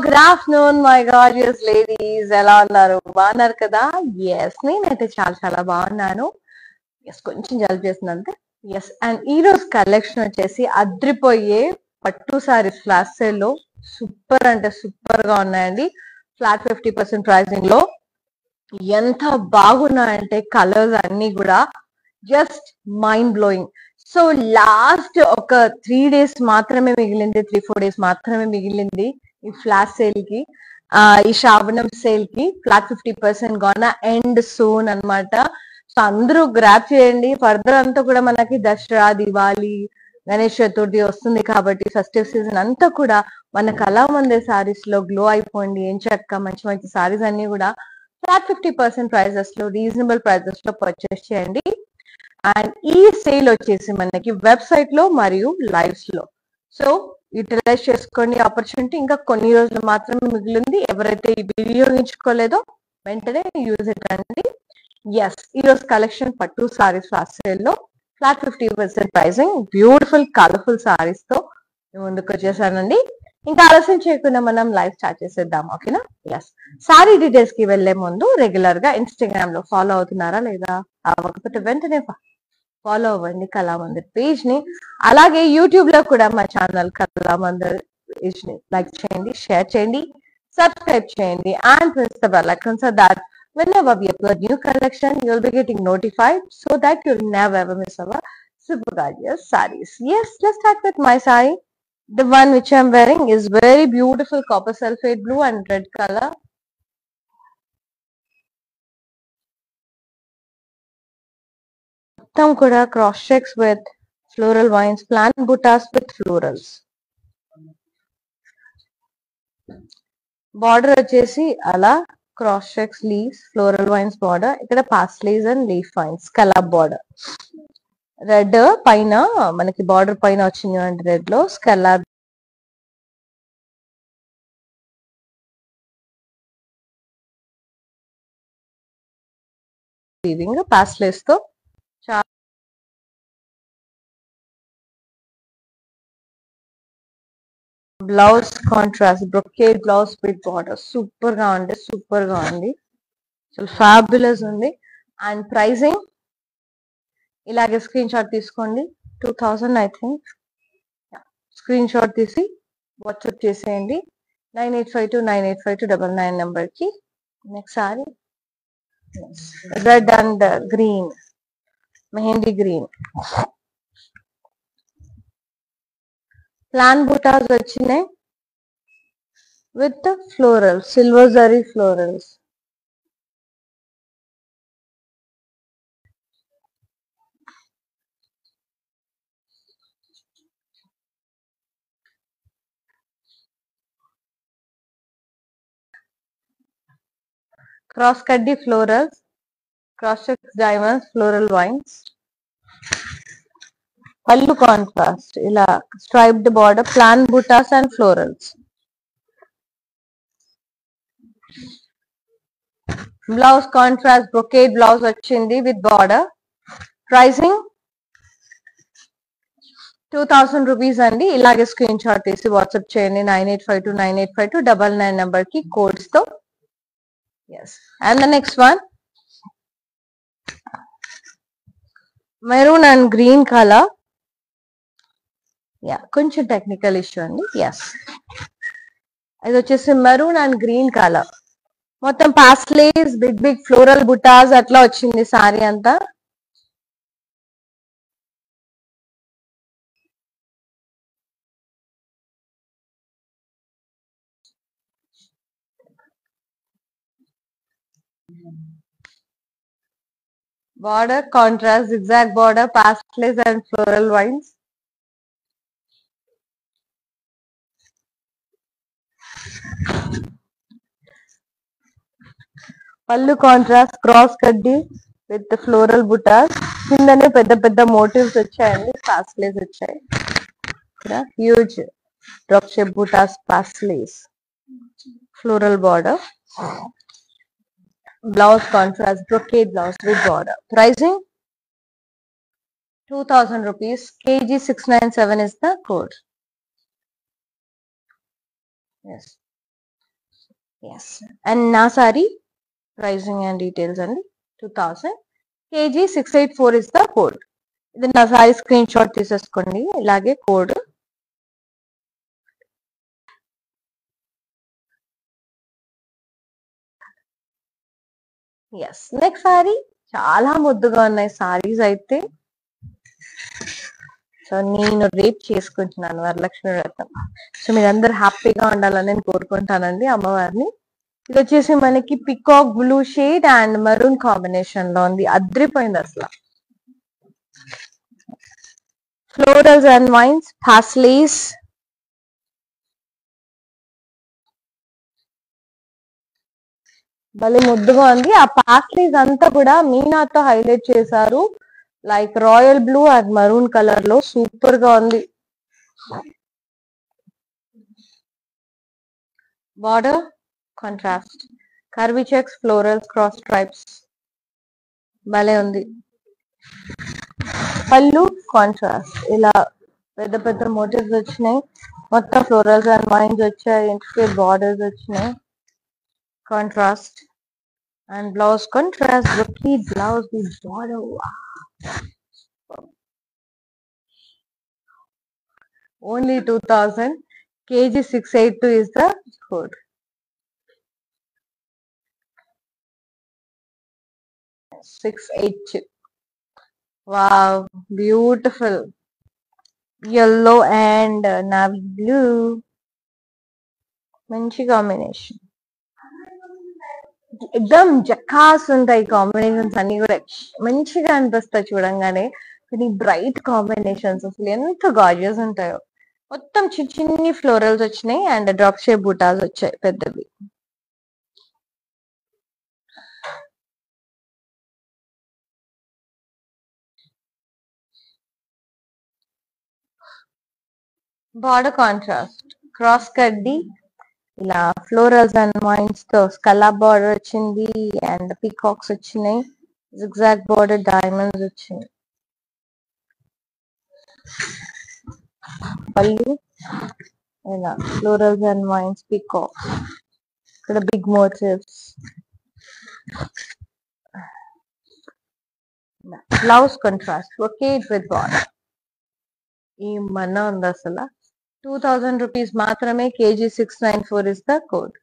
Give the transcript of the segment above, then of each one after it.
Good afternoon my gorgeous ladies, ఎలా ఉన్నారు? బాగున్నారు కదా? ఎస్, నేనైతే చాలా చాలా బాగున్నాను. ఎస్, కొంచెం జలుబు చేసింది అంతే. ఎస్, అండ్ ఈ రోజు కలెక్షన్ వచ్చేసి అద్రిపోయే పట్టు సారీస్ ఫ్లాష్ సేల్ లో సూపర్ అంటే సూపర్ గా ఉన్నాయండి. ఫ్లాట్ 50% ప్రైసింగ్ లో ఎంత బాగున్నాయంటే కలర్స్ అన్ని కూడా just mind blowing. So last ఒక 3 days మాత్రమే మిగిలింది, 3-4 days మాత్రమే మిగిలింది ఈ ఫ్లాష్ సేల్ కి, ఈ శ్రావణం సేల్ కి. ఫ్లాట్ 50% గోన ఎండ్ సూన్ అన్నమాట. సో అందరూ గ్రాప్ చేయండి. ఫర్దర్ అంతా కూడా మనకి దసరా, దివాళీ, గణేష్ చతుర్థి వస్తుంది కాబట్టి ఫెస్టివ్ సీజన్ అంతా కూడా మన కళామందిర్ సారీస్ లో గ్లో అయిపోయింది. ఏం చక్క మంచి మంచి సారీస్ అన్ని కూడా ఫ్లాట్ 50% ప్రైజెస్ లో, రీజనబుల్ ప్రైజెస్ లో పర్చేస్ చేయండి. అండ్ ఈ సేల్ వచ్చేసి మనకి వెబ్సైట్ లో మరియు లైవ్స్ లో. సో యూటిలైజ్ చేసుకోండి ఆపర్చునిటీ. ఇంకా కొన్ని రోజులు మాత్రమే మిగిలింది. ఎవరైతే ఈ వీడియో ఎంచుకోలేదో వెంటనే యూజ్ ఇట్ అండి. ఎస్, ఈ రోజు కలెక్షన్ పట్టు సారీస్ ఫ్లాష్ సేల్ లో flat 50% pricing, beautiful colourful saris తో ముందుకు వచ్చేసానండి. ఇంకా ఆలస్యం చేయకుండా మనం లైవ్ స్టార్ట్ చేసేద్దాం, ఓకేనా? ఎస్, సారీ డీటెయిల్స్ కి వెళ్లే ముందు రెగ్యులర్ గా ఇన్స్టాగ్రామ్ లో ఫాలో అవుతున్నారా లేదా? అవ్వకపోతే వెంటనే ఫాలో అవ్వండి కళామందిర్ పేజ్ ని. అలాగే యూట్యూబ్ లో కూడా మా ఛానల్ కళామందిర్ పేజ్ ని లైక్ చేయండి, షేర్ చేయండి, సబ్స్క్రైబ్ చేయండి and press the bell icon so that whenever we upload new collection you'll be getting notified, so that you'll never ever miss our super gorgeous sarees. Yes, let's start with my saree. The one which I'm wearing is very beautiful copper sulphate blue and red color. మొత్తం కూడా cross checks with floral vines, plant butas with florals. Border వచ్చేసి అలా cross checks, leaves, floral vines border. ఇక్కడ paisleys and leaf vines scallop border. Red పైన మనకి border పైన వచ్చింది అంటే రెడ్ లో స్కలాప్ వీవింగ్ పాస్లేస్ తో. Blouse contrast brocade blouse with border. Super గా ఉంది, సూపర్ గా ఉంది, ఫ్యాబులస్ ఉంది. అండ్ ప్రైసింగ్ ఇలాగే స్క్రీన్ షాట్ తీసుకోండి. 2000 ఐ థింక్. స్క్రీన్ షాట్ తీసి వాట్సాప్ చేసేయండి 9852985299 నెంబర్ కి. Next sorry red and green, mehndi green. Plain butas వచ్చినాయి with floral, silver zari florals. Cross కడ్డీ florals, cross checks diamonds, floral vines. Pallu contrast ఇలా striped border, plain butas and florals. Blouse contrast brocade blouse వచ్చింది with border. Pricing 2000 rupees అండి. ఇలాగే screenshot తీసి WhatsApp చేయండి 9852985299 number కి codes తో. Yes, and the next one maroon and green colour. Yeah, కొంచెం technical issue అండి. ఎస్, ఇది వచ్చేసి మెరూన్ అండ్ గ్రీన్ కలర్. మొత్తం paisleys, big big floral buttas అట్లా వచ్చింది సారీ అంతా. Border contrast, zigzag border, pastels and floral vines. పళ్ళు కాంట్రాస్ట్ క్రాస్ కడ్డీ విత్ ఫ్లోరల్ బుటాస్. కిందనే పెద్ద పెద్ద మోటివ్స్ వచ్చాయండి, పాస్లేస్ వచ్చాయి. ఇక్కడ huge drop shape butas, paisleys, floral border. Blouse contrast brocade blouse with border. Pricing 2000 rupees. KG 697 is the code. Yes. Yes. And నా sari pricing and details అండి 2000 kg 684 ఇస్ ద కోడ్. ఇది నా సారీ స్క్రీన్ షాట్ తీసేసుకోండి. ఇలాగే code. Yes. Next sorry చాలా ముద్దుగా ఉన్నాయి సారీస్ అయితే. సో నేను రేప్ చేసుకుంటున్నాను వరలక్ష్మి వ్రతం. సో మీరందరూ హ్యాపీగా ఉండాలని నేను కోరుకుంటానండి అమ్మవారిని. ఇది వచ్చేసి మనకి peacock blue shade and maroon combination లో ఉంది. అద్రిపోయింది అసలు. ఫ్లోరల్స్ అండ్ వైన్స్, పాస్లీస్, భలే ముద్దుగా ఉంది. ఆ పాస్లీస్ అంతా కూడా మీనాతో హైలైట్ చేశారు. Like royal blue and maroon colour లో సూపర్ గా ఉంది. Border contrast, curvy checks, florals, cross stripes, భలే ఉంది. పళ్ళు కాంట్రాస్ట్, ఇలా పెద్ద పెద్ద మోటివ్స్ వచ్చినాయి. మొత్తం ఫ్లోరల్స్ అండ్ వైన్స్ వచ్చాయి. ఇంటికి బార్డర్స్ వచ్చినాయి. Contrast and blouse contrast, brocade blouse with border. Only 2000 kg 682 is the code. Wow, beautiful. Yellow and navy blue. మంచి కాంబినేషన్. ఎక్దమ్ జకాస్ ఉంటాయి కాంబినేషన్స్ అన్ని కూడా. మంచిగా అనిపిస్తాయి చూడంగానే. కానీ బ్రైట్ కాంబినేషన్స్ అసలు ఎంత గార్జియస్ ఉంటాయో. మొత్తం చిన్న చిన్ని ఫ్లోరల్స్ వచ్చినాయి అండ్ డ్రాప్ షేప్ బూటాస్ వచ్చాయి పెద్దవి. బార్డర్ కాంట్రాస్ట్, క్రాస్ కడ్డీ, ఇలా ఫ్లోరల్స్ అండ్ వైన్స్ తో స్కలాప్ బార్డర్ వచ్చింది అండ్ పీకాక్స్ వచ్చినాయి. జిగ్జాగ్ బార్డర్, డైమండ్స్ వచ్చినాయి. పళ్ళు ఇలా ఫ్లోరల్స్ అండ్ వైన్స్, పీకాక్స్, ఇక్కడ big motifs. Blouse contrast, brocade with border. ఈ మన ఉంది అసలు. 2000 rupees మాత్రమే. kg 694 is the code.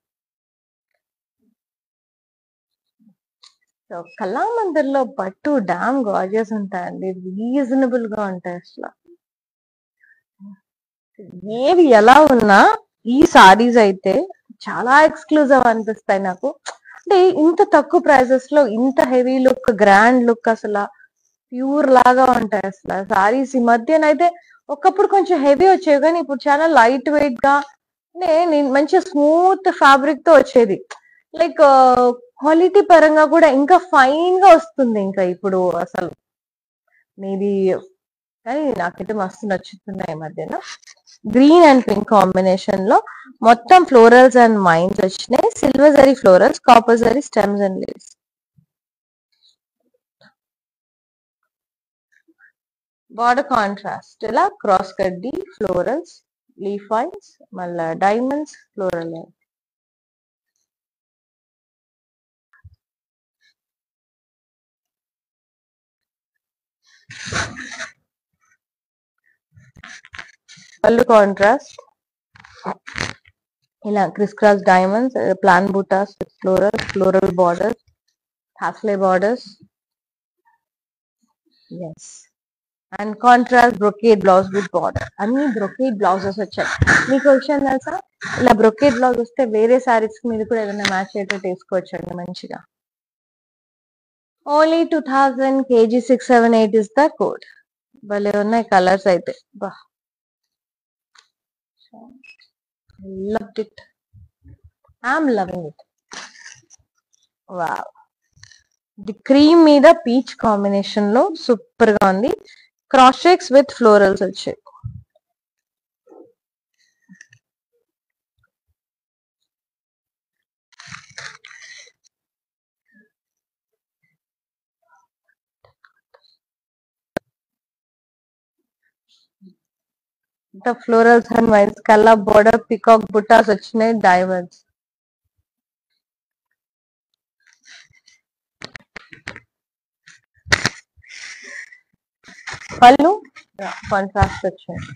So Kalamandir లో పట్టు డామ్ గార్జియస్ ఉంటాయండి. రీజనబుల్ గా ఉంటాయి అసలు. ఏవి ఎలా ఉన్నా ఈ సారీస్ అయితే చాలా ఎక్స్క్లూజివ్ అనిపిస్తాయి నాకు. అంటే ఇంత తక్కువ ప్రైసెస్ లో ఇంత హెవీ లుక్, గ్రాండ్ లుక్, అసలు ప్యూర్ లాగా ఉంటాయి అసలు సారీస్. ఈ మధ్యనైతే ఒకప్పుడు కొంచెం హెవీ వచ్చేవి కానీ ఇప్పుడు చాలా లైట్ వెయిట్ గా మంచి స్మూత్ ఫ్యాబ్రిక్ తో వచ్చేది. లైక్ క్వాలిటీ పరంగా కూడా ఇంకా ఫైన్ గా వస్తుంది ఇంకా ఇప్పుడు అసలు. మేబీ కానీ నాకైతే మస్తు నచ్చుతున్నాయి ఈ మధ్యన. గ్రీన్ అండ్ పింక్ కాంబినేషన్ లో మొత్తం ఫ్లోరల్స్ అండ్ వైన్స్ వచ్చినాయి. Silver zari florals, copper zari stems and leaves. Border contrast, ఇలా క్రాస్ కడ్డీ, ఫ్లోరల్స్, లీఫ్ వైన్స్, మళ్ళా డైమండ్స్, ఫ్లోరల్. పళ్ళు కాంట్రాస్ట్, ఇలా క్రిస్ cross diamonds, plain butas with floral, floral borders, paisley borders. Yes. And contrast brocade blouse with border. అన్ని brocade blouses వచ్చాయి. మీకు విషయం తెలుసా, ఇలా బ్రొకేడ్ బ్లౌజ్ వస్తే వేరే సారీస్ మీద కూడా ఏదైనా మ్యాచ్ అయ్యేటట్టు వేసుకోవచ్చండి మంచిగా. Only 2000 kg 678 is the code. భలే ఉన్నాయి కలర్స్ అయితే. బా, loved it. I'm loving it. Wow. The cream మీద పీచ్ కాంబినేషన్ లో సూపర్ గా ఉంది. క్రాస్ చెక్స్ విత్ ఫ్లోరల్స్ వచ్చాయి. ద ఫ్లోరల్స్ అండ్ వైన్స్, కల్లా బోర్డర్, పికాక్ బుట్టాస్ వచ్చినాయి, డైమండ్స్. పళ్ళు కాంట్రాస్ట్ వచ్చింది.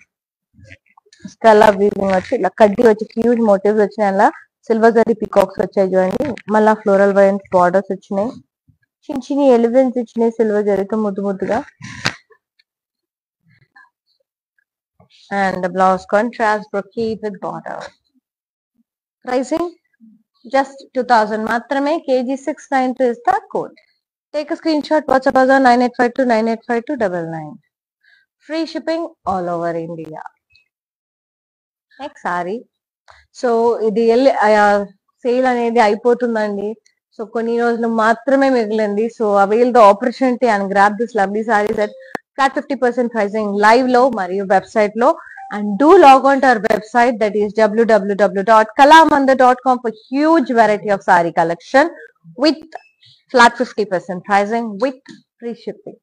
స్కల్లా వీవింగ్ వచ్చి ఇలా కడ్డీ వచ్చి హ్యూజ్ మోటివ్స్ వచ్చినాయి. అలా సిల్వర్ జరీ పికాక్స్ వచ్చాయి చూడండి. మళ్ళీ ఫ్లోరల్ వైన్స్ బార్డర్స్ వచ్చినాయి. చిన్న చిన్న ఎలిమెంట్స్ ఇచ్చినాయి సిల్వర్ జరీతో ముద్దు ముద్దుగా. And blouse contrast brocade with border. Pricing just 2000 మాత్రమే. kg 692 is the code. Take a screenshot, WhatsApp us on 9852985299. Free shipping all over India. Next saree. So ఇది sale అనేది అయిపోతుందండి. సో కొన్ని రోజులు మాత్రమే మిగిలింది. So avail the opportunity and grab this lovely saris at flat 50% pricing live లో మరియు website లో. And do log on to our website, that is www.kalamanda.com, for huge variety of saree collection with flat 50% pricing with free shipping.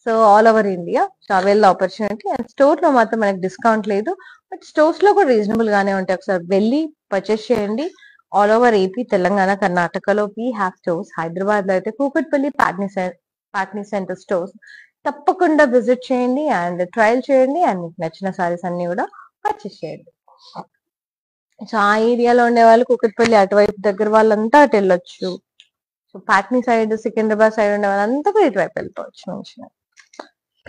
So all over India. So avail the opportunity. And store లో మాత్రం మనకి discount లేదు, but stores లో కూడా reasonable గానే ఉంటాయి. ఒకసారి వెళ్ళి పర్చేస్ చేయండి. ఆల్ ఓవర్ ఏపీ, తెలంగాణ, కర్ణాటకలో వీ హ్యావ్ స్టోర్స్. హైదరాబాద్ లో అయితే కూకట్పల్లి, పాట్నీ సెంటర్ స్టోర్స్. తప్పకుండా విజిట్ చేయండి అండ్ ట్రయల్ చేయండి అండ్ మీకు నచ్చిన సారీస్ అన్ని కూడా పర్చేస్ చేయండి. సో ఆ ఏరియాలో ఉండే వాళ్ళు కూకట్పల్లి అటువైపు దగ్గర వాళ్ళంతా అటు వెళ్ళొచ్చు. So Patny side, Secunderabad side ఉండే వాళ్ళంతా కూడా ఇటువైపు వెళ్ళిపోవచ్చు. మంచిగా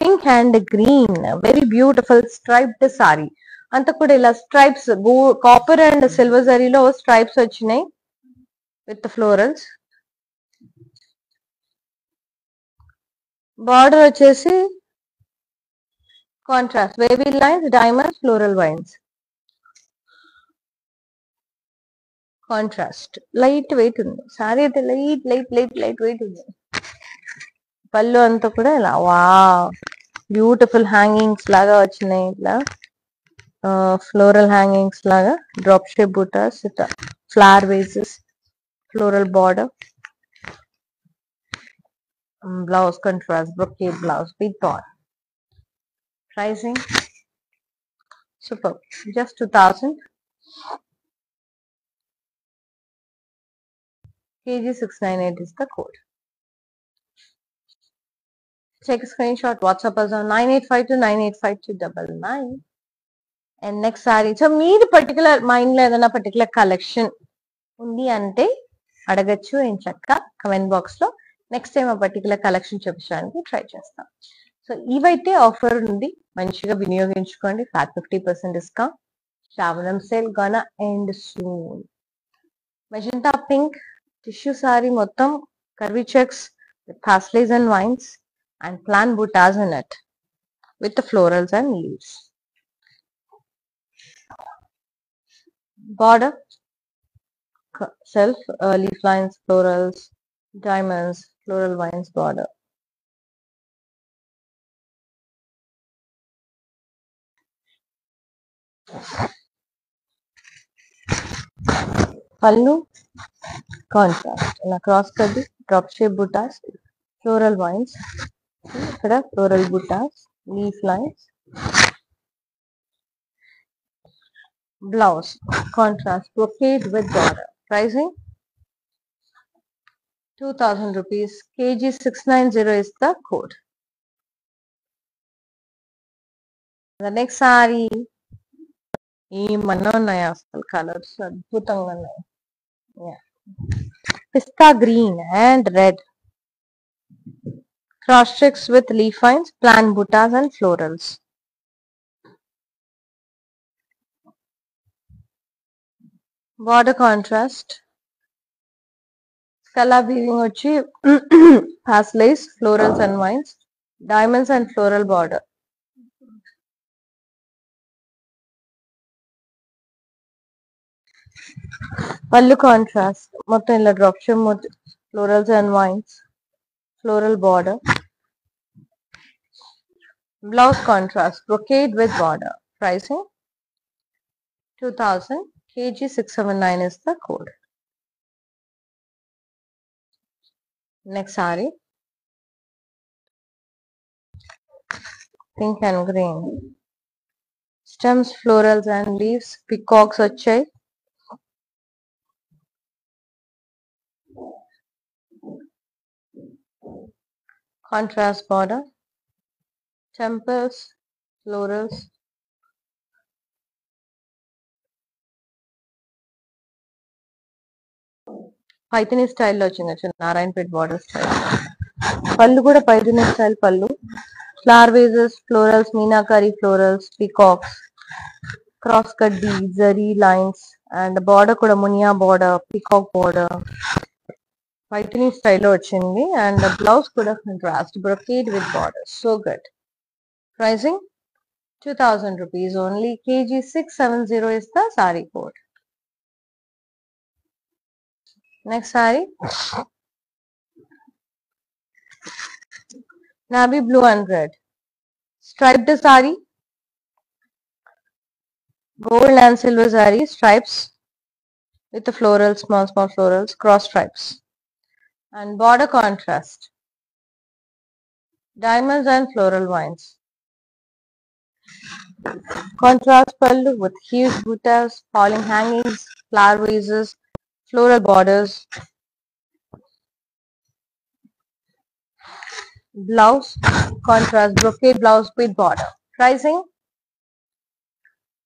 pink and green very beautiful striped sari. అంతా కూడా ఇలా స్ట్రైప్స్, కాపర్ అండ్ సిల్వర్ జరీలో స్ట్రైప్స్ వచ్చినాయి విత్ ఫ్లోరల్స్. బార్డర్ వచ్చేసి contrast wavy lines, diamonds, floral vines. Contrast light weight ఉంది సారీ అయితే, light light light light weight ఉంది. పళ్ళు అంతా కూడా ఇలా వా బ్యూటిఫుల్ హ్యాంగింగ్స్ లాగా వచ్చినాయి. ఇట్లా ఫ్లోరల్ హ్యాంగింగ్స్ లాగా, డ్రాప్ షేప్ బుటాస్, ఇట్లా flower versus, floral border. Blouse contrast brocade blouse with border. Pricing super, just 2000. kg 698 is the code. Take a screenshot, WhatsApp us on 9852985299. And next saree. So మీరు particular mind లో ఏదైనా particular collection ఉంది అంటే అడగచ్చు ఏం చక్క comment box లో. Next time ఆ పర్టికులర్ కలెక్షన్ చూపించడానికి ట్రై చేస్తాం. సో ఇవైతే ఆఫర్ ఉంది, మంచిగా వినియోగించుకోండి. Flat 50% discount. Shravanam sale gonna end soon. Magenta pink tissue saree, మొత్తం curvy checks with paisleys and vines and plant buttas in it with the florals and leaves. Border self leaf lines, florals, diamonds, floral vines border. Pallu contrast in a cross cut drop shape buttas, floral vines, ఇక్కడ floral buttas, leaf lines. Blouse contrast brocade with border. Pricing 2000 rupees. kg 690 is the code. The next saree, ఏమన్నా ఉన్నాయి అసలు, colours అద్భుతంగా ఉన్నాయి. Pista green and red, cross checks with leaf lines, plant buttas and florals. Border contrast, color weaving వచ్చి pasleys, florals and vines, diamonds and floral border. పళ్ళు contrast, మొత్తం ఇలా drop shape florals and vines, floral border. Blouse contrast brocade with border. Pricing 2000. kg 679 is the code. Next saree, pink and green, stems, florals and leaves, peacocks వచ్చాయి. Contrast border, temples, florals. Paithani స్టైల్లో వచ్చింది Narayanpet border style. పళ్ళు కూడా Paithani style పళ్ళు. Flower vases, florals, meenakari florals, peacocks, cross కడ్డీ, zari lines and border కూడా Muniya border, peacock border Paithani స్టైల్లో వచ్చింది. అండ్ బ్లౌజ్ కూడా contrast brocade with border. So good. Pricing 2000 rupees only. kg 670 is the saree code. Next saree, navy blue and red, striped saree, gold and silver saree, stripes with the florals, small florals, cross stripes, and border contrast, diamonds and floral vines. Contrast pallu with huge buttas, falling hangings, flower vases, floral borders. Blouse, contrast brocade blouse with border. Pricing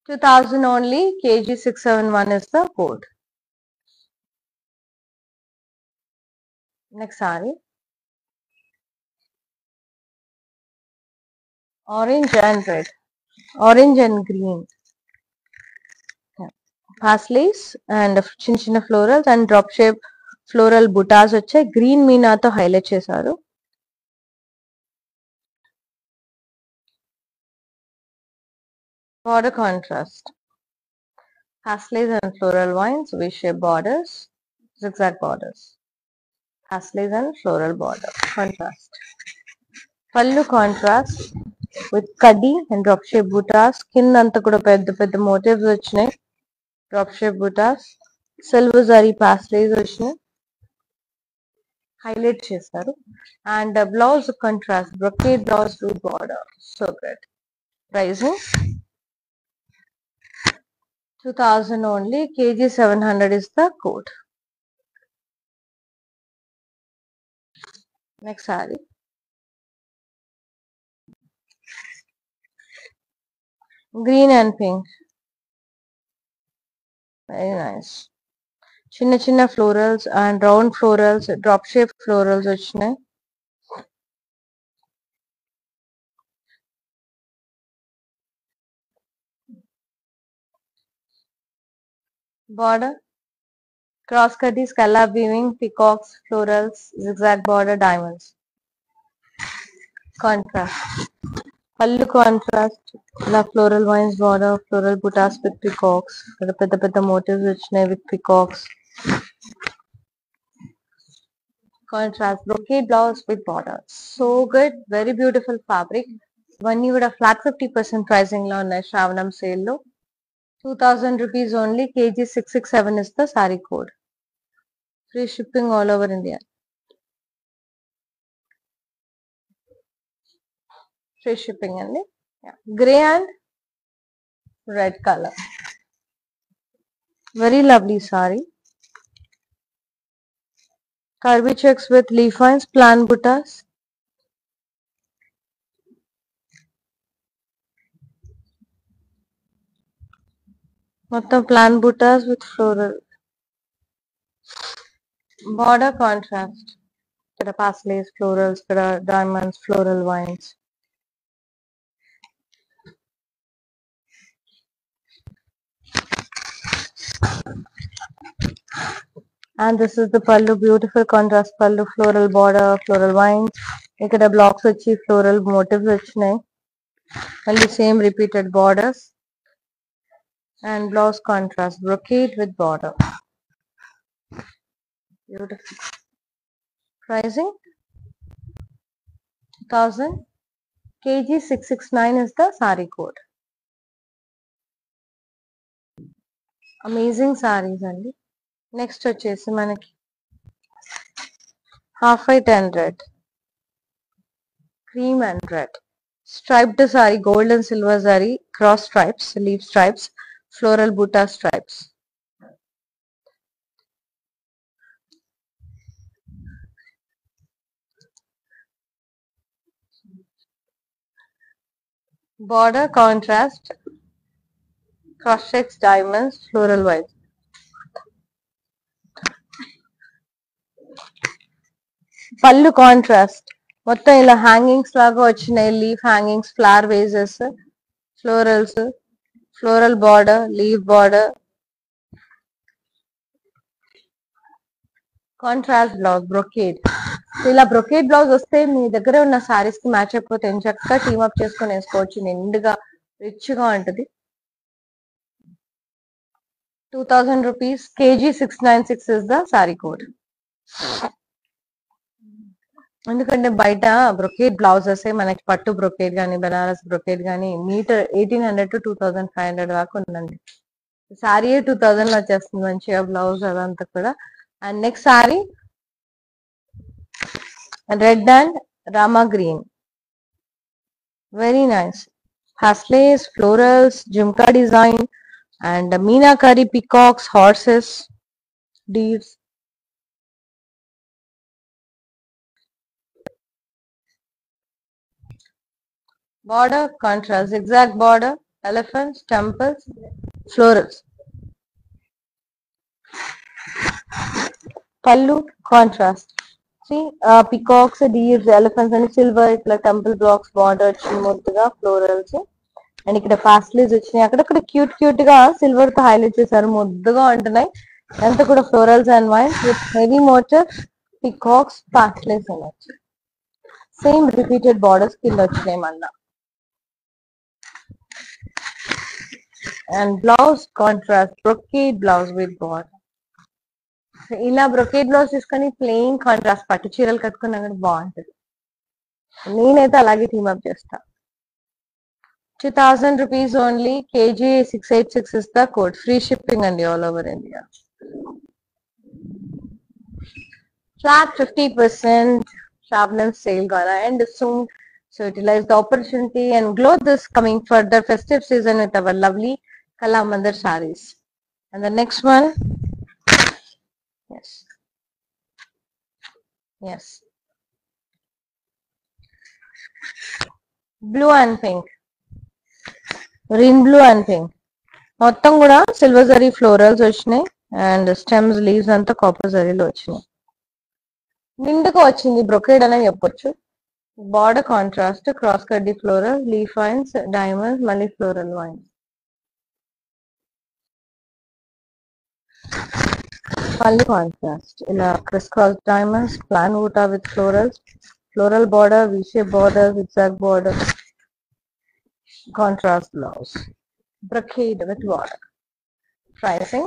2000 only. kg 671 is the code. Next saree, orange and red, orange and green, pasley's and చిన్న చిన్న florals and drop shape floral buttas వచ్చాయి. Green మీనాతో highlight చేశారు. Border contrast, pasleys and floral vines, V-shaped borders, zigzag borders, pasleys and floral border contrast. Pallu contrast with kaddi and drop shape buttas. కింద అంతా కూడా పెద్ద పెద్ద మోటివ్స్ వచ్చినాయి. Drop shape బుటాస్, silver zari paisleys వచ్చినాయి, హైలైట్ చేశారు. And blouse contrast brocade blouse with border. So good. Pricing 2000 only. kg 700 is the code. Next saree, green and pink, very nice. చిన్న చిన్న florals and round florals, drop shape florals వచ్చినాయి. Border, cross cutty, scallop weaving, peacocks, florals, zigzag border, diamonds. Contrast, pallu contrast, ఇలా floral vines border, floral buttas with peacocks, ఇక్కడ పెద్ద పెద్ద motifs వచ్చినాయి with peacocks. Contrast brocade blouse with border. So good. Very beautiful fabric. ఇవన్నీ కూడా flat 50% pricing లో ఉన్నాయి శ్రావణం సేల్ లో. 2000 rupees only. kg 667 is the saree code. Free shipping all over India. Free shipping అండి. Grey and red color. Very lovely saree. Karbi checks with leaf vines, plan buttas. మొత్తం plan buttas with floral. Border contrast, ఇక్కడ paisleys florals, ఇక్కడ diamonds, floral vines. And this is the pallu, beautiful contrast pallu, floral border, floral vines. ఇక్కడ blocks వచ్చి floral motifs వచ్చినాయి. మళ్ళీ same repeated borders and blouse contrast brocade with border. Beautiful. Pricing 1000. kg 669 is the saree code. Amazing sarees అండి. Next వచ్చేసి మనకి half white and red, cream and red, striped saree, gold and silver saree, cross stripes, leaf stripes, floral buta stripes. Border contrast, cross checks, diamonds, floral vibes. పళ్ళు contrast మొత్తం ఇలా hangings లాగా వచ్చినాయి. Leaf hangings, flower vases, florals, floral border, leaf border. Contrast blouse brocade. ఇలా brocade blouse వస్తే మీ దగ్గర ఉన్న సారీస్ కి మ్యాచ్ అయిపోతే చక్కగా టీమ్ అప్ చేసుకొని వేసుకోవచ్చు. నిండుగా రిచ్ గా ఉంటుంది. 2000 rupees, kg 696 is the saree code. ఎందుకంటే బయట బ్రొకేడ్ బ్లౌజెస్ మనకి పట్టు బ్రొకేడ్ కానీ బనారస్ బ్రొకేడ్ కానీ మీటర్ 1800 to 2500 దాకా ఉందండి. సారీ 2000 లో వచ్చేస్తుంది మంచిగా బ్లౌజ్ అదంతా కూడా. And next sorry red and rama green, very nice. Paisleys, florals, jhumka design and meenakari, peacocks, horses, deers. Border contrast, zigzag border, elephants, temples, florals. Pallu contrast. See, peacocks, deers, elephants and silver itla temple blocks border chimudga florals. And ఇక్కడ paisleys వచ్చినాయి. అక్కడక్కడ cute cute గా silver తో highlight చేశారు. ముద్దుగా ఉంటున్నాయి. అంతా కూడా florals and vines with heavy motif, peacocks, paisleys అనొచ్చు. సేమ్ రిపీటెడ్ బార్డర్స్ కింద వచ్చినాయి మళ్ళా. And blouse contrast, brocade blouse with border. ఇలా బ్రొకేడ్ బ్లౌజ్ తీసుకొని ప్లెయిన్ కాంట్రాస్ట్ పట్టు చీరలు కట్టుకున్నా కూడా బాగుంటుంది. నేనైతే అలాగే టీమప్ చేస్తా. 2000 rupees only, kg 686 is the code. Free shipping and all over India. Flat 50% Shabnam sale gonna end soon. So utilize the opportunity and glow this coming further festive season with our lovely Kalamandir sarees. And the next one, yes, blue and pink. Green blue and pink మొత్తం కూడా silver zari florals వచ్చినాయి. And stems, leaves అంతా copper జరీలో వచ్చినాయి. నిండుగా వచ్చింది brocade అనే చెప్పొచ్చు. Border contrast, cross కడ్డీ ఫ్లోరల్, లీఫ్ వైన్స్, డైమండ్స్, మళ్ళీ ఫ్లోరల్ వైన్స్. మళ్ళీ కాంట్రాస్ట్ ఇలా క్రిస్ cross diamonds, plan Utah with florals, floral border, V shape border, zigzag border. Contrast blouse, brocade with border. Pricing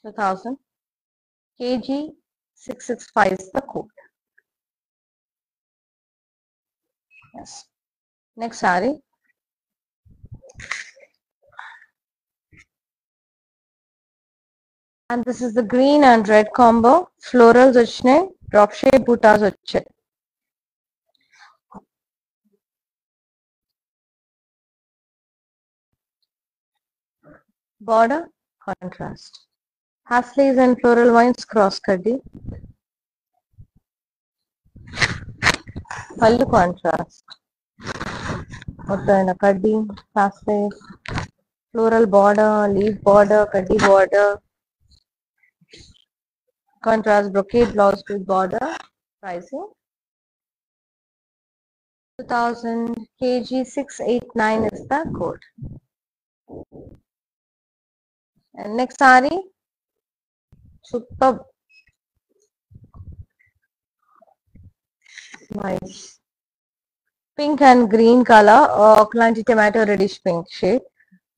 2000, kg 665 is the code. Yes. Next saree, and this is the green and red combo. Florals vachnayi, drop shape buttas vachayi. Border contrast, Hasley's and floral vines, cross kaddi. Pallu contrast, mottaina kaddi, Hasley's, floral border, leaf border, kaddi border. Contrast brocade blouse with border. Pricing 2000, kg 689 is the code. And next saree, superb, nice, pink and green color, ఒకలాంటి tomato reddish pink shade.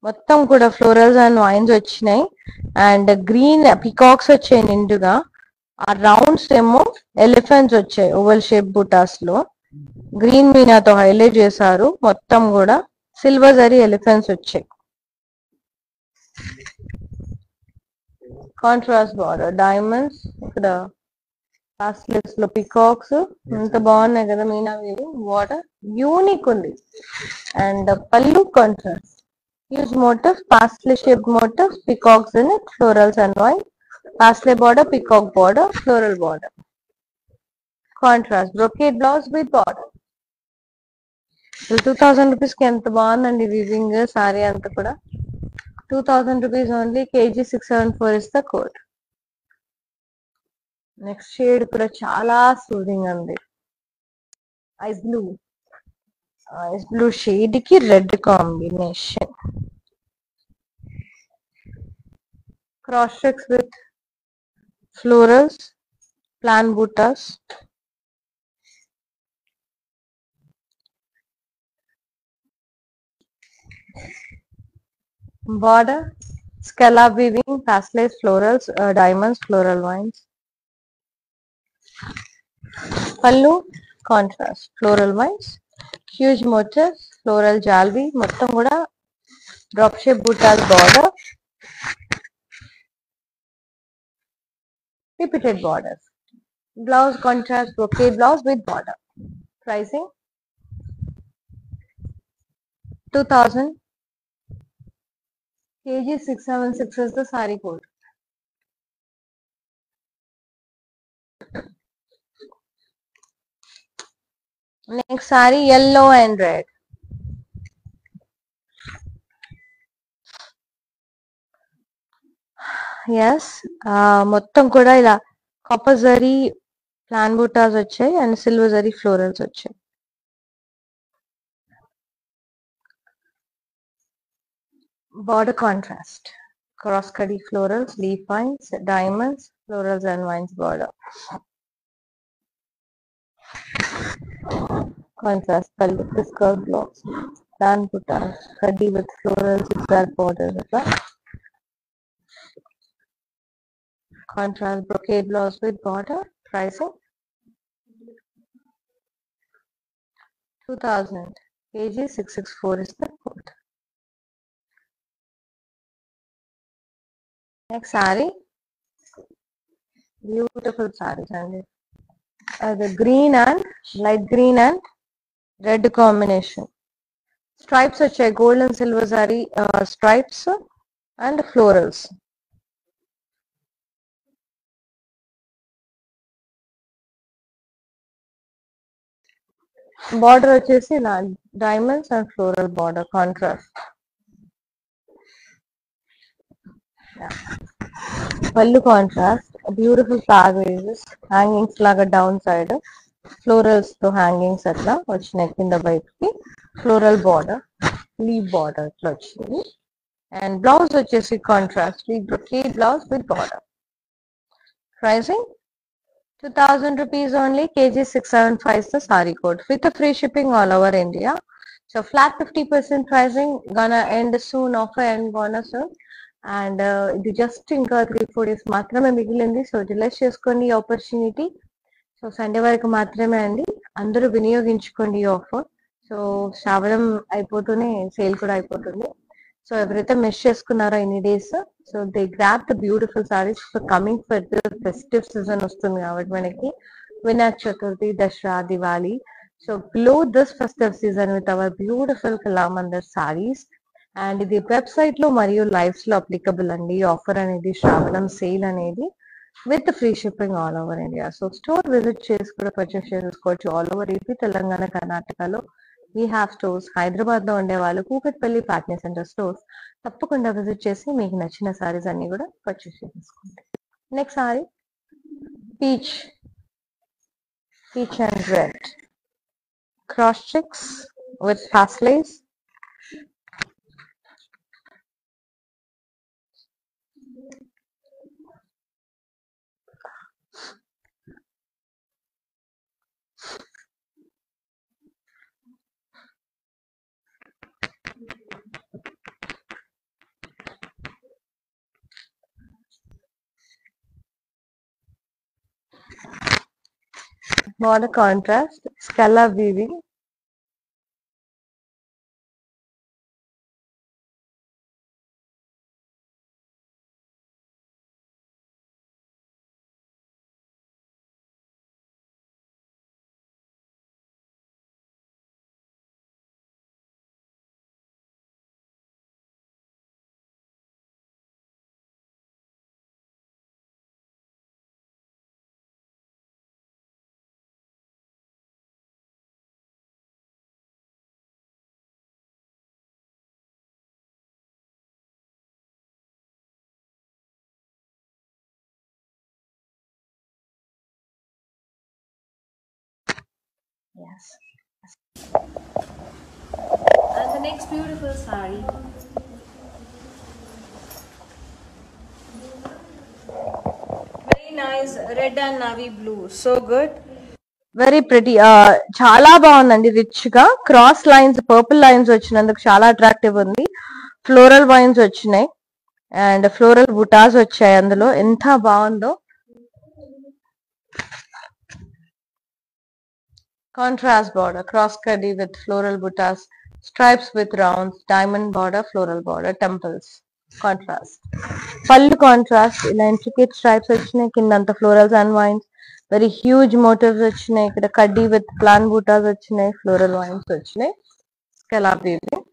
మొత్తం కూడా florals and vines వచ్చినాయి. And green peacocks వచ్చాయి నిండుగా. ఆ rounds ఏమో elephants వచ్చాయి oval shape బుటాస్ లో. గ్రీన్ మీనాతో హైలైట్ చేశారు. మొత్తం కూడా సిల్వర్ జరీ ఎలిఫెంట్స్ వచ్చాయి. కాంట్రాస్ట్ బార్డర్, డైమండ్స్, ఇక్కడ పాస్టెల్స్ లో పికాక్స్ ఎంత బాగున్నాయి కదా మీనావేవి. బార్డర్ యూనిక్ ఉంది. And pallu contrast, huge motif, pastel shape motif, peacocks in it, florals and vine, pastel border, peacock border, floral border. Contrast brocade blouse with border. అసలు 2000 రూపీస్ కి ఎంత బాగుందండి వీవింగ్ సారీ అంతా కూడా. 2000 rupees only. KG674 is the code. Next shade కూడా చాలా soothing ఉంది. Ice blue. Ice blue shade కి red combination. Cross checks with florals, plain butas. Border, scallop weaving, pastel florals, diamonds, floral vines. పళ్ళు contrast floral vines, huge motifs, floral జాల్బీ, మొత్తం కూడా drop shape బూటాల్ border, repeated borders. Blouse contrast brocade blouse with border. Pricing 2000. KG676 is the saree code. Next saree yellow and red. Yes మొత్తం కూడా ఇలా copper zari plan buttas వచ్చాయి and silver zari florals వచ్చాయి. Border contrast, cross cutty florals, leaf vines, diamonds, florals and vines border. Contrast pallu, skirt blocks, plan buttas, cutty with florals, zigzag borders. Contrast brocade blouse with border. Pricing 2000. KG664 is the code. Next saree, beautiful sarees and the green and light green and red combination. Stripes వచ్చాయి, gold and silver saree stripes and florals. Border వచ్చేసి diamonds and floral border contrast. పళ్ళు contrast, beautiful flower wages, hangings లాగా down side florals తో hangings అట్లా వచ్చినాయి కింద వైపుకి. Floral border, leave border ఇట్లా వచ్చింది. అండ్ బ్లౌజ్ వచ్చేసి contrast brocade blouse with border. Pricing 2000 rupees only. KG675 is the saree code with a free shipping all over India. So flat 50% pricing gonna end soon, offer and gonna soon. And ఇది just ఇంకా 3-4 days మాత్రమే మిగిలింది. So realise చేసుకోండి ఈ opportunity. So Sunday వరకు మాత్రమే అండి, అందరూ వినియోగించుకోండి ఈ ఆఫర్. సో శ్రావణం అయిపోతూనే సేల్ కూడా అయిపోతుంది. సో ఎవరైతే మిస్ చేసుకున్నారో ఇన్ని days, so they grab the beautiful sarees for coming for the festive season వస్తుంది కాబట్టి మనకి Vinayaka Chaturthi, Dasara, Diwali. So glow this festive season with our beautiful Kalamandir sarees. And ఇది వెబ్సైట్ లో మరియు లైవ్స్ లో అప్లికబుల్ అండి ఆఫర్ అనేది, శ్రావణం సేల్ అనేది with free shipping all over India. So store visit చేసి కూడా పర్చేస్ చేసుకోవచ్చు. ఆల్ ఓవర్ ఏపీ, తెలంగాణ, కర్ణాటకలో వీ హ్యావ్ స్టోర్స్. హైదరాబాద్ లో ఉండే వాళ్ళు కూకట్పల్లి ప్యాట్నీ సెంటర్ స్టోర్స్ తప్పకుండా విజిట్ చేసి మీకు నచ్చిన సారీస్ అన్ని కూడా పర్చేస్ చేసుకోండి. Next sorry peach and red, cross checks with paisleys. Border contrast, scallop weaving, Yes. And the next beautiful saree. Very nice red and navy blue. So good. Very pretty చాలా బాగుందండి rich గా cross lines purple lines వచ్చినందుకు చాలా attractive ఉంది floral vines వచ్చినాయి and floral buttas వచ్చాయి అందులో ఎంత బాగుందో కాంట్రాస్ట్ బార్డర్ క్రాస్ కడ్డీ with floral buttas stripes with rounds diamond border floral border temples contrast pallu contrast ఇలా ఇంట్రికేట్ స్ట్రైప్స్ వచ్చినాయి కిందంతా florals and vines very huge motifs వచ్చినాయి ఇక్కడ కడ్డీ విత్ ప్లాన్ బూటాస్ వచ్చినాయి ఫ్లోరల్ వైన్స్ వచ్చినాయి scallop weaving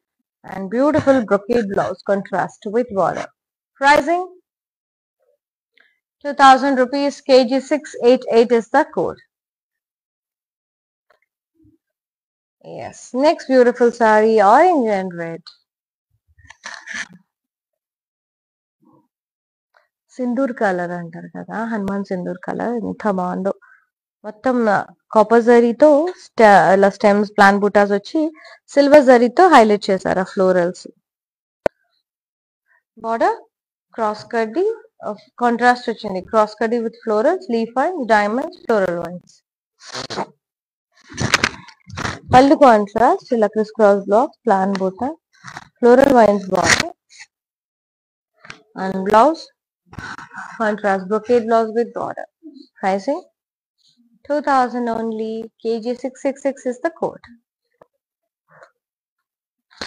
and beautiful brocade blouse contrast with border pricing 2000 rupees kg 688 is the code. Yes, next beautiful saree orange and red. Sindoor colour అంటారు కదా Hanuman Sindoor colour ఎంత బాగుందో మొత్తం కాపర్ జరీతో ఇలా స్టెమ్స్ ప్లాన్ బూటాస్ వచ్చి సిల్వర్ జరీతో హైలైట్ చేశారు ఆ ఫ్లోరల్స్ బార్డర్ క్రాస్ కడ్డీ కాంట్రాస్ట్ వచ్చింది క్రాస్ కడ్డీ with florals leaf wines diamonds floral vines pallu contrast ఇలా క్రిస్ క్రాస్ బ్లాక్స్ ప్లాన్ బూటా floral vines border and blouse contrast brocade blouse with border. Pricing 2000 only. KG 666 is the code.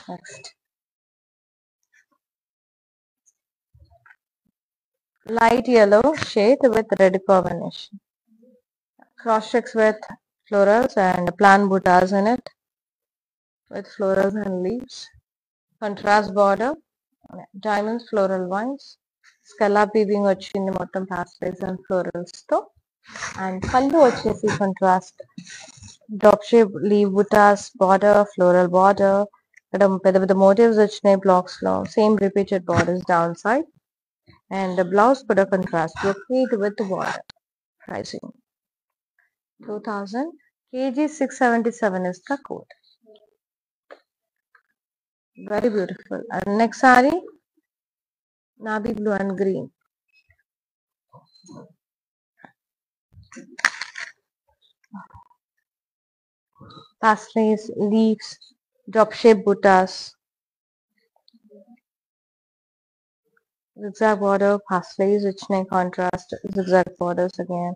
Next, light yellow shade with red combination. Cross checks with florals and plan buttas in it with florals and leaves. Contrast border, diamonds, floral vines. Scallop weaving వచ్చింది మొత్తం pastels and florals తో and పళ్ళు వచ్చేసి contrast drop shape leaf butas border floral border ఇక్కడ పెద్ద పెద్ద motifs వచ్చినాయి blocks లో same repeated borders down side and blouse కూడా contrast brocade with border pricing 2000 kg 677 is the code. Very beautiful. And next saree navy blue and green. Pastels, leaves, drop shape buttas, zigzag border, pastels which may contrast zigzag borders again,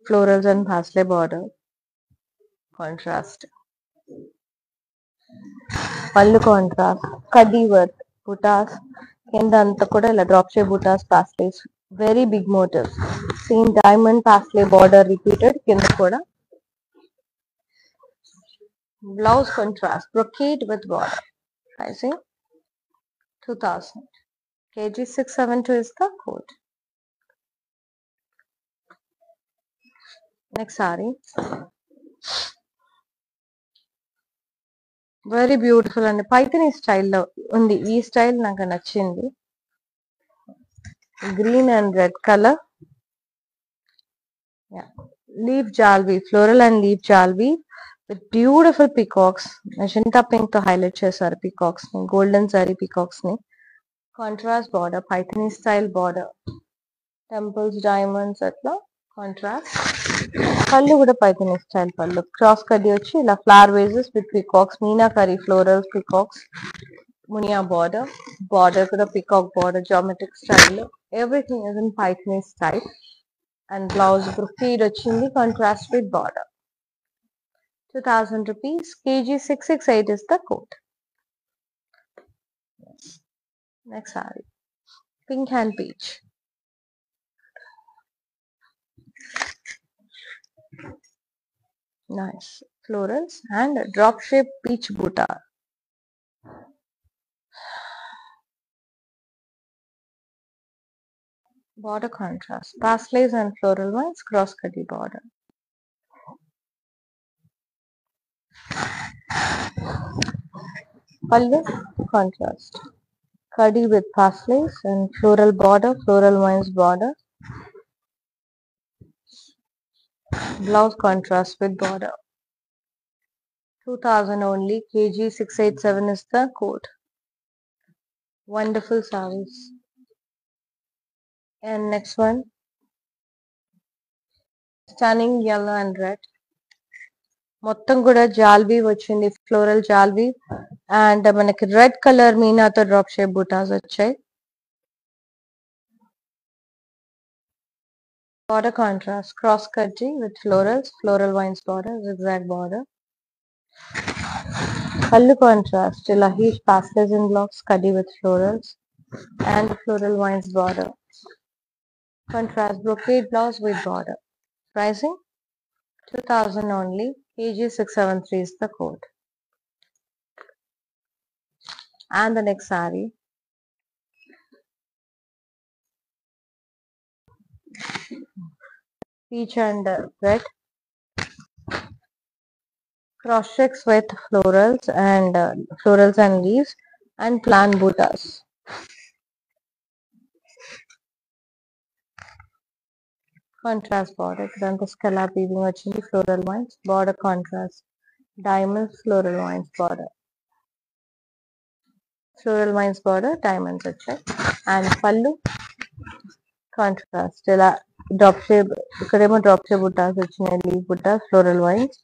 florals and pastel border, contrast. Pallu contrast, kaddi work, buttas, కింద అంతా కూడా ఇలా drop shape బుటాస్ pastels, very big motifs. Same diamond pastel border repeated కింద కూడా blouse contrast brocade with border pricing 2000 kg 672 is the code. Next saree very beautiful అండి పైథానీ స్టైల్లో ఉంది ఈ స్టైల్ నాకు నచ్చింది green and red colour leaf జాల్వీ floral and leaf జాల్వీ with beautiful peacocks magenta pink తో హైలైట్ చేశారు పికాక్స్ ని గోల్డెన్ సారీ పికాక్స్ ని contrast border Paithani style border temples diamonds అట్లా కాంట్రాస్ట్ పళ్ళు కూడా పైథానీ స్టైల్ పళ్ళు క్రాస్ కడ్డీ వచ్చి ఇలా flower vases with peacocks meenakari florals peacocks మునియా బార్డర్ కూడా peacock border geometric style everything is in Paithani style and blouse brocade వచ్చింది contrast with border 2000 rupees kg 668 is the code. Next saree pink and peach. Nice florals and drop shape peach butta. Border contrast pastels and floral ones cross cutty border. Pallu contrast cuddy with pastels and floral border floral vines border. Blouse contrast with border 2000 only. KG 687 is the code. Wonderful sarees. And next one, stunning yellow and red. మొత్తం కూడా జాల్బీ వచ్చింది, floral జాల్బీ. And మనకి red colour మీనాతో drop shape బుటాస్ వచ్చాయి. Border contrast, cross cutty with florals, floral vines border, zigzag border. Pallu contrast, ఇలా huge pastels in blocks, cutty with florals and floral vines border. Contrast brocade blouse with border. Pricing 2000 only. KG 673 is the code. And the next saree, peach and red, cross checks with florals and leaves and plant buttas. Contrast border, ఇక్కడంతా scallop weaving వచ్చింది, floral vines border. Contrast diamonds, floral vines border, floral vines border, diamonds వచ్చాయి. And పళ్ళు contrast ఇలా drop shape, ఇక్కడేమో drop shape బుట్టాస్ వచ్చినాయి, leave బుట్టాస్, floral wines,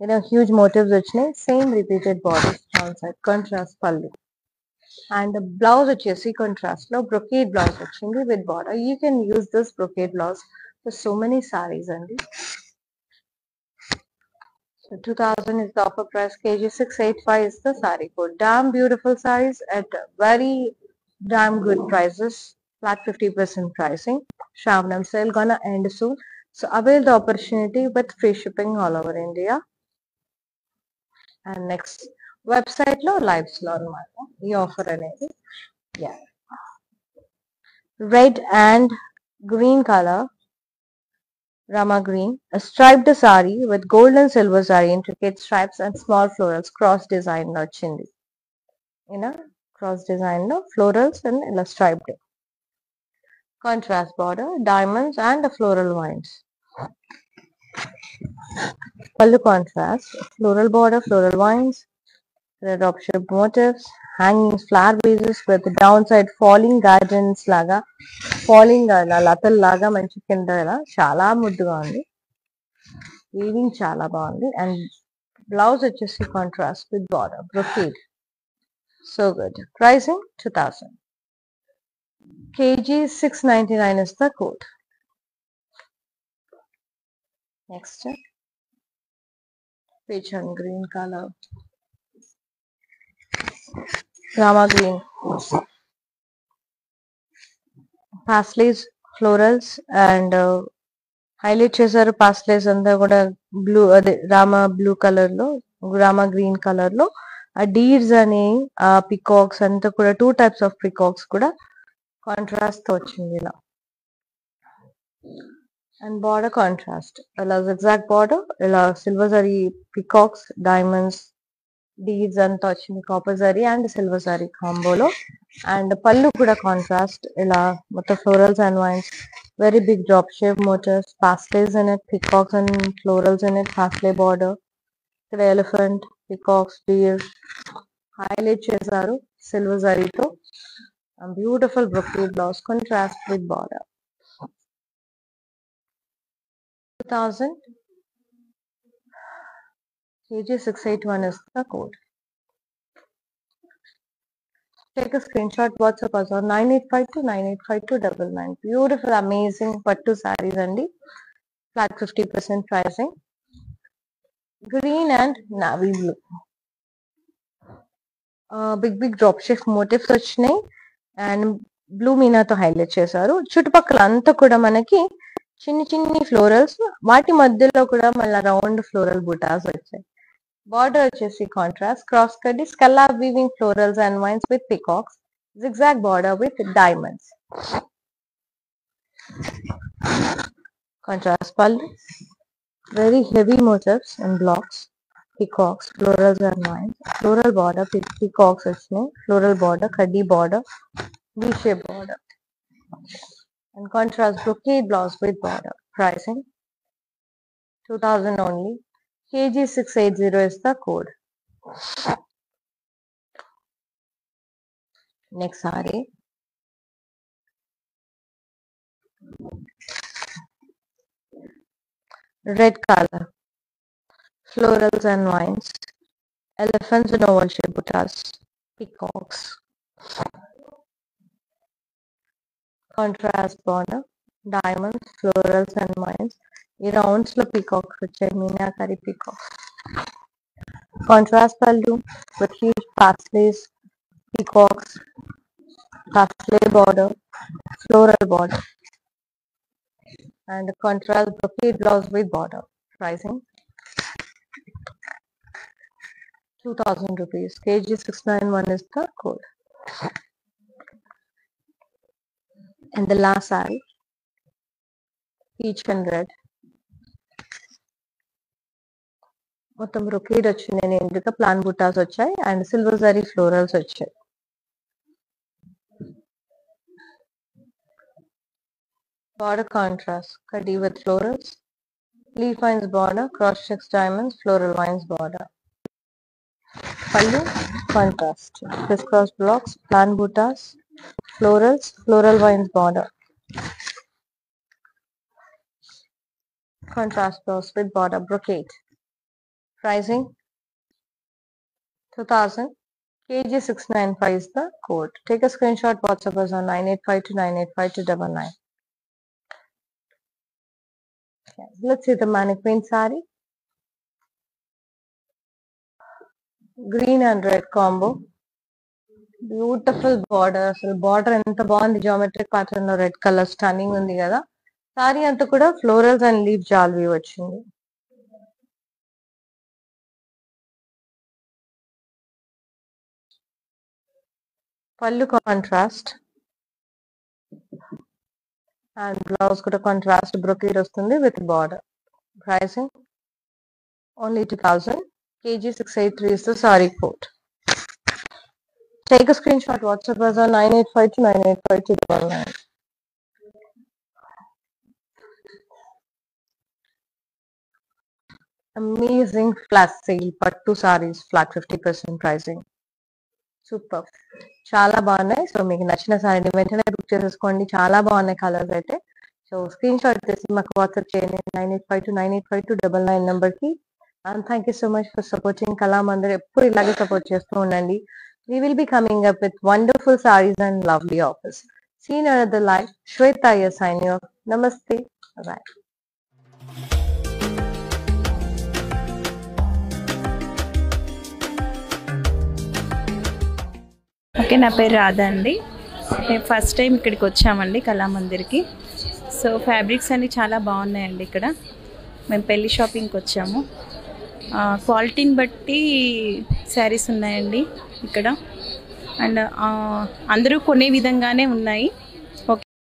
ఇలా huge motifs వచ్చినాయి, same repeated borders on side. Contrast పళ్ళు. And blouse వచ్చేసి contrast లో బ్రొకేడ్ బ్లౌజ్ వచ్చింది with border. You can use this brocade blouse for so many saris అండి. So 2000 is the offer price. KG 685 is the saree code. Damn beautiful sarees at very damn good prices. Flat 50% pricing. Shravanam sale gonna end soon. So avail the opportunity with free shipping all over India. And next website lo lives lo anamata ee offer anedi. Yeah. Red and green color. Rama green, a striped saree with gold and silver saree, intricate stripes and small florals, cross design lo vachindi. Cross design lo florals and ila striped. Contrast border, diamonds and floral vines. Pallu contrast, floral border, floral vines, red shape motifs, hanging flower vases with downside falling gardens laga, falling latal laga manchi kinda ila chala mudduga undi. Weaving chala baagundi. And blouse vachesi contrast with border, brocade. So good. Pricing 2000. KG 699 is the code. Next, peach and green color, Rama green, pastelis, florals and highlight చేశారు. పాస్టెల్స్ అంతా కూడా blue, అదే Rama blue colour లో, Rama green colour లో ఆ deers అని ఆ peacocks అంతా కూడా 2 types ఆఫ్ పికాక్స్ కూడా కాంట్రాస్ట్ తో వచ్చింది ఇలా. అండ్ బార్డర్ కాంట్రాస్ట్, ఇలా zigzag బార్డర్, ఇలా సిల్వర్ జరీ పికాక్స్, డైమండ్స్, డీడ్స్ అంతా వచ్చింది copper zari and silver zari కాంబోలో. అండ్ పళ్ళు కూడా కాంట్రాస్ట్, ఇలా మొత్తం florals and vines, very big drop shape motifs, pastels in it, peacocks and florals in it, pastely border, elephant, peacocks, deer, highlight చేశారు సిల్వర్ జరీతో. Beautiful brocade blouse, contrast with border. 2000 KG 681 is the code. Take a screenshot, WhatsApp us on 9852985299. Beautiful, amazing pattu sarees andi. Flat 50% pricing. Green and navy blue. Big drop shift motifs వచ్చినాయి and blue మీనాతో highlight చేశారు. చుట్టుపక్కల అంతా కూడా మనకి చిన్ని florals, వాటి మధ్యలో కూడా మళ్ళీ రౌండ్ ఫ్లోరల్ బుటాస్ వచ్చాయి. Border వచ్చేసి కాంట్రాస్ట్, క్రాస్ కడ్డీ, scallop weaving florals and vines with peacocks, zigzag border with diamonds. Contrast pallu, very heavy motifs and blocks, peacocks, florals and vines, floral border, peacocks వచ్చినాయి, floral border, kaddi border, V-shape border. And contrast brocade blouse with border. Pricing 2000 only. KG 680 is the code. Next sorry red colour, florals and vines, elephants and oval shaped buttas, peacocks, contrast border, diamonds, florals and vines. ఈ rounds లో peacocks వచ్చాయి, meenakari peacocks. Contrast పళ్ళు with huge paisleys, peacocks, paisley border, floral border, and contrast brocade blouse with border. Pricing 2000 rupees. KG 691 is the code. And the last saree, peach and red. మొత్తం brocade వచ్చింది, నిండుగా plan బుట్టాస్ వచ్చాయి and silver zari florals వచ్చాయి. Border contrast, kadi with florals, leaf vines border, cross checks diamonds, floral vines border. Pallu contrast, crisscross blocks, plant buttas, florals, floral vines border. Contrast blouse with border, brocade. Pricing 2000. KG 695 is the code. Take a screenshot, WhatsApp us on 9852985299. Okay, let's see the mannequin saree. Green and red combo. Beautiful border. అసలు border ఎంత బాగుంది, geometric pattern లో red colour stunning ఉంది కదా. Sorry అంతా కూడా florals and leaf జాల్వి వచ్చింది. పళ్ళు కాంట్రాస్ట్ అండ్ బ్లౌజ్ కూడా కాంట్రాస్ట్ బ్రొకేడ్ వస్తుంది with border. Pricing only 2000. KG 683 is the saree code. Take a screenshot, WhatsApp us on 9852985299. Amazing flash sale పట్టు sarees, flat 50% pricing. సూపర్, చాలా బాగున్నాయి. So మీకు నచ్చిన సారీని వెంటనే బుక్ చేసేసుకోండి, చాలా బాగున్నాయి కలర్స్ అయితే. సో స్క్రీన్ షాట్ చేసి మాకు వాట్సాప్ చేయండి 9852985299 నెంబర్కి. And thank you so much for supporting Kalamandir. ఎప్పుడు ఇలాగే సపోర్ట్ చేస్తూ ఉండండి. We will be coming up with wonderful sarees and lovely offers. See you in another live. Shweta here signing off. Namaste. Bye. Okay, నా పేరు రాధా అండి. మేము first time ఇక్కడికి వచ్చామండి కళామందిర్కి. సో ఫ్యాబ్రిక్స్ అన్నీ చాలా బాగున్నాయండి ఇక్కడ. మేము పెళ్ళి షాపింగ్కి వచ్చాము. క్వాలిటీని బట్టి శారీస్ ఉన్నాయండి ఇక్కడ. అండ్ అందరూ కొనే విధంగానే ఉన్నాయి.